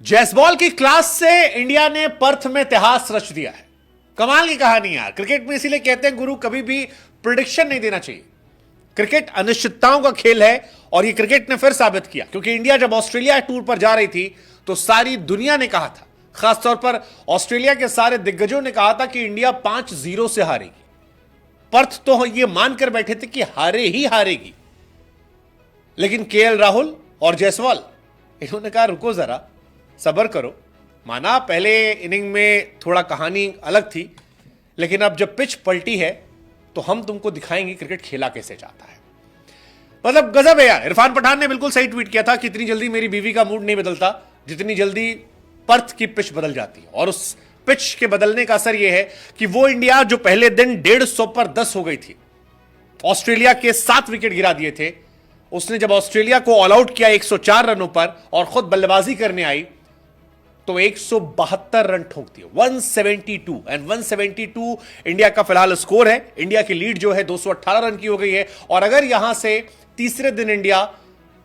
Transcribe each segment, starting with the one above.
जैसबॉल की क्लास से इंडिया ने पर्थ में इतिहास रच दिया है। कमाल की कहानी यार। क्रिकेट में इसीलिए कहते हैं गुरु कभी भी प्रिडिक्शन नहीं देना चाहिए। क्रिकेट अनिश्चितताओं का खेल है और ये क्रिकेट ने फिर साबित किया, क्योंकि इंडिया जब ऑस्ट्रेलिया टूर पर जा रही थी तो सारी दुनिया ने कहा था, खासतौर पर ऑस्ट्रेलिया के सारे दिग्गजों ने कहा था कि इंडिया 5-0 से हारेगी। पर्थ तो ये मानकर बैठे थे कि हारे ही हारेगी, लेकिन केएल राहुल और जायसवाल इन्होंने कहा रुको जरा, सब्र करो। माना पहले इनिंग में थोड़ा कहानी अलग थी, लेकिन अब जब पिच पलटी है तो हम तुमको दिखाएंगे क्रिकेट खेला कैसे जाता है। मतलब गजब है यार। इरफान पठान ने बिल्कुल सही ट्वीट किया था कि इतनी जल्दी मेरी बीवी का मूड नहीं बदलता जितनी जल्दी पर्थ की पिच बदल जाती है। और उस पिच के बदलने का असर यह है कि वो इंडिया जो पहले दिन 150 पर 10 हो गई थी, ऑस्ट्रेलिया के 7 विकेट गिरा दिए थे, उसने जब ऑस्ट्रेलिया को ऑल आउट किया 104 रनों पर और खुद बल्लेबाजी करने आई तो 172 रन ठोक दिए, 172। एंड 172 इंडिया का फिलहाल स्कोर है। इंडिया की लीड जो है 218 रन की हो गई है। और अगर यहां से तीसरे दिन इंडिया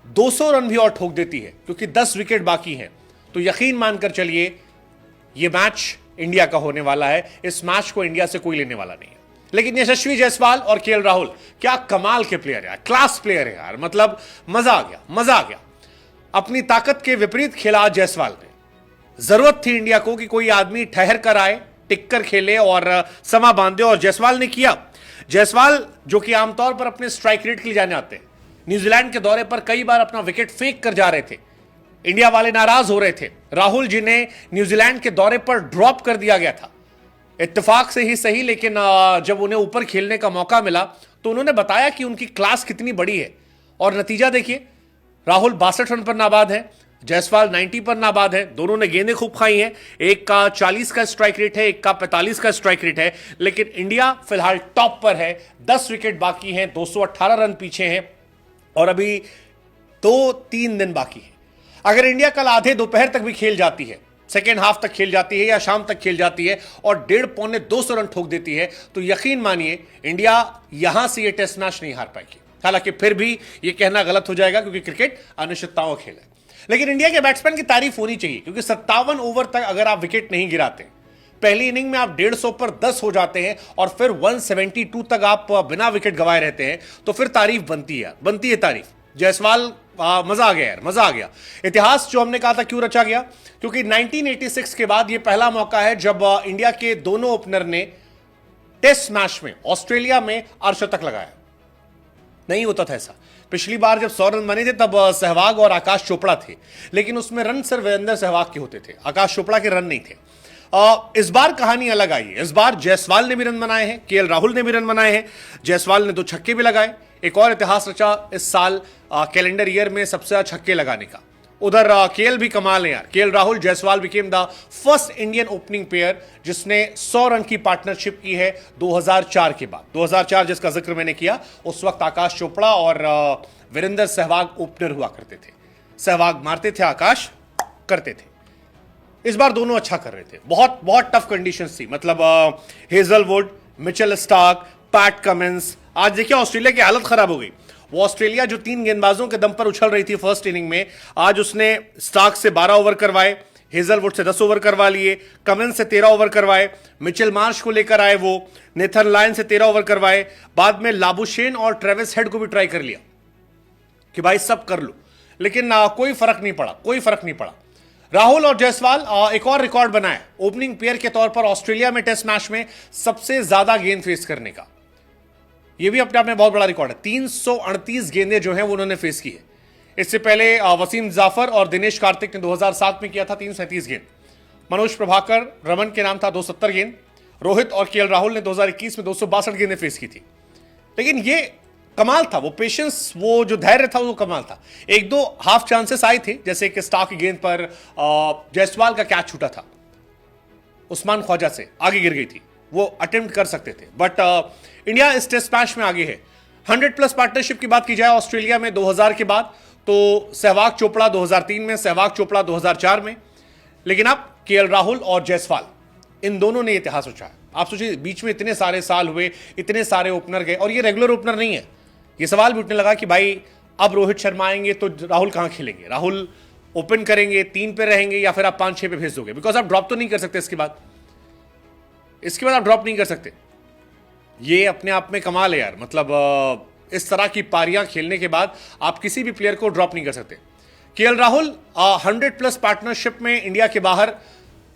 200 रन भी और ठोक देती है, क्योंकि 10 विकेट बाकी हैं, तो यकीन मानकर चलिए यह मैच इंडिया का होने वाला है। इस मैच को इंडिया से कोई लेने वाला नहीं है। लेकिन यशस्वी जायसवाल और केएल राहुल क्या कमाल के प्लेयर है, क्लास प्लेयर है यार। मतलब मजा आ गया, मजा आ गया। अपनी ताकत के विपरीत खेला जायसवाल ने। जरूरत थी इंडिया को कि कोई आदमी ठहर कर आए, टिक कर खेले और समा बांधे, और जायसवाल ने किया। जायसवाल जो कि आमतौर पर अपने स्ट्राइक रेट के लिए जाने जाते हैं, न्यूजीलैंड के दौरे पर कई बार अपना विकेट फेंक कर जा रहे थे, इंडिया वाले नाराज हो रहे थे। राहुल जिन्हें न्यूजीलैंड के दौरे पर ड्रॉप कर दिया गया था, इत्तेफाक से ही सही, लेकिन जब उन्हें ऊपर खेलने का मौका मिला तो उन्होंने बताया कि उनकी क्लास कितनी बड़ी है। और नतीजा देखिए, राहुल 62 रन पर नाबाद है, जायसवाल 90 पर नाबाद है। दोनों ने गेंदें खूब खाई हैं। एक का 40 का स्ट्राइक रेट है, एक का 45 का स्ट्राइक रेट है, लेकिन इंडिया फिलहाल टॉप पर है। 10 विकेट बाकी हैं, 218 रन पीछे हैं और अभी 2-3 दिन बाकी है। अगर इंडिया कल आधे दोपहर तक भी खेल जाती है, सेकेंड हाफ तक खेल जाती है या शाम तक खेल जाती है और 150-200 रन ठोक देती है, तो यकीन मानिए इंडिया यहां से यह टेस्ट मैच नहीं हार पाएगी। हालांकि फिर भी यह कहना गलत हो जाएगा, क्योंकि क्रिकेट अनिश्चितताओं का खेल है। लेकिन इंडिया के बैट्समैन की तारीफ होनी चाहिए, क्योंकि 57 ओवर तक अगर आप विकेट नहीं गिराते, पहली इनिंग में आप 150 पर 10 हो जाते हैं और फिर 172 तक आप बिना विकेट गंवाए रहते हैं, तो फिर तारीफ बनती है, बनती है तारीफ। जायसवाल मजा आ गया यार, मजा आ गया। इतिहास जो हमने कहा था क्यों रचा गया, क्योंकि 1986 के बाद यह पहला मौका है जब इंडिया के दोनों ओपनर ने टेस्ट मैच में ऑस्ट्रेलिया में अर्धशतक लगाया। नहीं होता था ऐसा। पिछली बार जब 100 रन बने थे तब सहवाग और आकाश चोपड़ा थे, लेकिन उसमें रन सिर्फ वीरेंद्र सहवाग के होते थे, आकाश चोपड़ा के रन नहीं थे। इस बार कहानी अलग आई है। इस बार जायसवाल ने भी रन बनाए हैं, केएल राहुल ने भी रन बनाए हैं, जायसवाल ने 2 छक्के भी लगाए। एक और इतिहास रचा इस साल कैलेंडर ईयर में सबसे ज्यादा छक्के लगाने का। उधर केएल भी कमाल है यार। KL Rahul, Jaiswal became the first Indian opening player जिसने 100 रन की पार्टनरशिप की है 2004 के बाद। 2004 जिसका जिक्र मैंने किया, उस वक्त आकाश चोपड़ा और वीरेंद्र सहवाग ओपनर हुआ करते थे। सहवाग मारते थे, आकाश करते थे। इस बार दोनों अच्छा कर रहे थे। बहुत बहुत टफ कंडीशंस थी। मतलब Hazlewood, Mitchell Starc, PAT Cummins. आज देखिए ऑस्ट्रेलिया की हालत खराब हो गई। वो ऑस्ट्रेलिया जो 3 गेंदबाजों के दम पर उछल रही थी फर्स्ट इनिंग में, आज उसने स्टार्क से 12 ओवर करवाए, हेजलवुड से 10 ओवर करवा लिए, कमिंस से 13 ओवर करवाए, मिचेल मार्श को लेकर आए, वो नेथन लायन से 13 ओवर करवाए। बाद में लाबुशेन और ट्रेविस हेड को भी ट्राई कर लिया कि भाई सब कर लो, लेकिन कोई फर्क नहीं पड़ा, कोई फर्क नहीं पड़ा। राहुल और जायसवाल एक और रिकॉर्ड बनाया ओपनिंग पेयर के तौर पर ऑस्ट्रेलिया में टेस्ट मैच में सबसे ज्यादा गेंद फेस करने का। यह भी अपने आप में बहुत बड़ा रिकॉर्ड है। 338 गेंदें जो हैं वो उन्होंने फेस की है। इससे पहले वसीम जाफर और दिनेश कार्तिक ने 2007 में किया था 337 गेंद। मनोज प्रभाकर, रमन के नाम था 270 गेंद। रोहित और केएल राहुल ने 2021 में 262 गेंदें फेस की थी। लेकिन ये कमाल था, वो पेशेंस, वो जो धैर्य था वो कमाल था। 1-2 हाफ चांसेस आए थे, जैसे कि स्टार्क की गेंद पर जायसवाल का कैच छूटा था, उस्मान ख्वाजा से आगे गिर गई थी, वो अटेम्प्ट कर सकते थे। बट इंडिया इस टेस्ट मैच में आगे है। 100+ पार्टनरशिप की बात की जाए ऑस्ट्रेलिया में 2000 के बाद, तो सहवाग चोपड़ा 2003 में, सहवाग चोपड़ा 2004 में, लेकिन अब केएल राहुल और जायसवाल, इन दोनों ने इतिहास रचा है। आप सोचिए, बीच में इतने सारे साल हुए, इतने सारे ओपनर गए, और ये रेगुलर ओपनर नहीं है। ये सवाल भी उठने लगा कि भाई अब रोहित शर्मा आएंगे तो राहुल कहां खेलेंगे। राहुल ओपन करेंगे, 3 पे रहेंगे, या फिर आप 5-6 पे भेज दोगे? बिकॉज आप ड्रॉप तो नहीं कर सकते इसके बाद आप ड्रॉप नहीं कर सकते। ये अपने आप में कमाल है यार। मतलब इस तरह की पारियां खेलने के बाद आप किसी भी प्लेयर को ड्रॉप नहीं कर सकते। केएल राहुल 100+ पार्टनरशिप में इंडिया के बाहर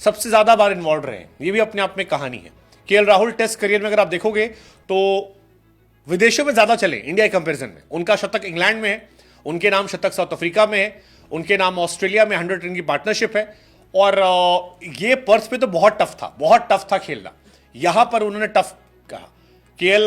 सबसे ज्यादा बार इन्वॉल्व रहे हैं, ये भी अपने आप में कहानी है। केएल राहुल टेस्ट करियर में अगर आप देखोगे तो विदेशों में ज्यादा चले इंडिया के कंपैरिजन में। उनका शतक इंग्लैंड में है, उनके नाम शतक साउथ अफ्रीका में है, उनके नाम ऑस्ट्रेलिया में 100 रन की पार्टनरशिप है। और ये पर्थ पे तो बहुत टफ था खेलना। यहां पर उन्होंने टफ कहा। केएल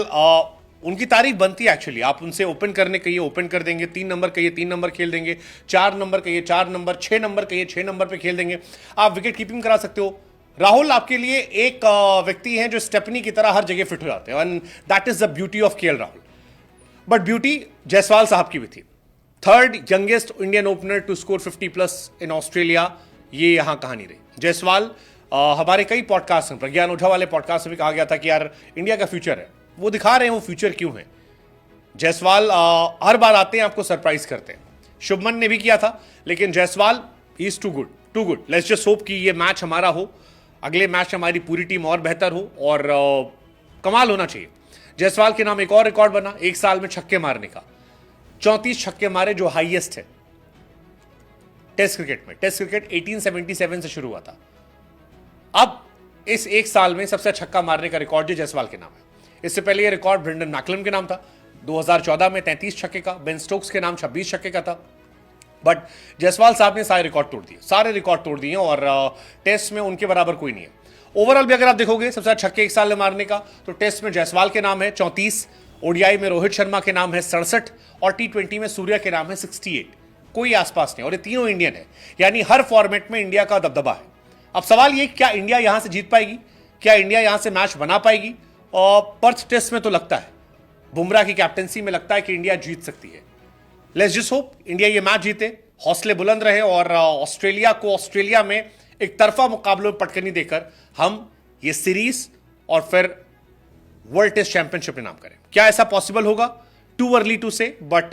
उनकी तारीफ बनती है एक्चुअली। आप उनसे ओपन करने कहिए, ओपन कर देंगे। 3 नंबर कहिए, 3 नंबर खेल देंगे। 4 नंबर कहिए, 4 नंबर। 6 नंबर कहिए, 6 नंबर पे खेल देंगे। आप विकेट कीपिंग करा सकते हो। राहुल आपके लिए एक व्यक्ति हैं जो स्टेपनी की तरह हर जगह फिट हो जाते हैं, and that is the beauty of KL Rahul. But beauty Jaiswal साहब की भी थी। 3rd youngest Indian opener to score 50+ in Australia, ये यहां कहानी रही। जायसवाल हमारे कई पॉडकास्ट में, प्रज्ञान ओझा वाले पॉडकास्ट में भी कहा गया था कि यार इंडिया का फ्यूचर है। वो दिखा रहे हैं वो फ्यूचर क्यों है। जायसवाल हर बार आते हैं, आपको सरप्राइज करते हैं। शुभमन ने भी किया था, लेकिन Jaiswal is too good. Let's just hope कि ये मैच हमारा हो, अगले मैच हमारी पूरी टीम और बेहतर हो और कमाल होना चाहिए। जायसवाल के नाम एक और रिकॉर्ड बना, एक साल में छक्के मारने का। 34 छक्के मारे, जो हाईएस्ट है टेस्ट क्रिकेट में। टेस्ट क्रिकेट 1877 से शुरू हुआ था। अब इस एक साल में सबसे छक्का मारने का रिकॉर्ड जो जायसवाल के नाम है। इससे पहले यह रिकॉर्ड ब्रेंडन मैकलम के नाम था 2014 में 33 छक्के का। बेन स्टोक्स के नाम 26 छक्के का था। बट जायसवाल साहब ने सारे रिकॉर्ड तोड़ दिए और टेस्ट में उनके बराबर कोई नहीं है। ओवरऑल भी अगर आप देखोगे सबसे ज्यादा छक्के एक साल में मारने का, तो टेस्ट में जायसवाल के नाम है 34, ओडीआई में रोहित शर्मा के नाम है 67 और T20 में सूर्या के नाम है 68। कोई आसपास नहीं, और ये तीनों इंडियन है, यानी हर फॉर्मेट में इंडिया का दबदबा है। अब सवाल ये, क्या इंडिया यहां से जीत पाएगी? क्या इंडिया यहां से मैच बना पाएगी? और पर्थ टेस्ट में तो लगता है, बुमराह की कैप्टनसी में लगता है कि इंडिया जीत सकती है। लेट्स जस्ट होप इंडिया ये मैच जीते, हौसले बुलंद रहे और ऑस्ट्रेलिया को ऑस्ट्रेलिया में एक तरफा मुकाबलों में पटकनी देकर हम ये सीरीज और फिर वर्ल्ड टेस्ट चैंपियनशिप इनाम करें। क्या ऐसा पॉसिबल होगा? टू अर्ली टू से, बट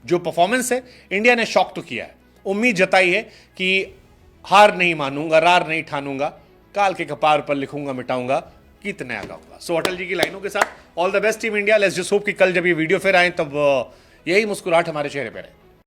जो परफॉर्मेंस है, इंडिया ने शॉक तो किया है। उम्मीद जताई है कि हार नहीं मानूंगा, रार नहीं ठानूंगा, काल के कपार पर लिखूंगा मिटाऊंगा, गीत नया गाऊंगा। सो अटल जी की लाइनों के साथ all the best team India. Let's just hope कि कल जब ये वीडियो फिर आए तब यही मुस्कुराहट हमारे चेहरे पर है।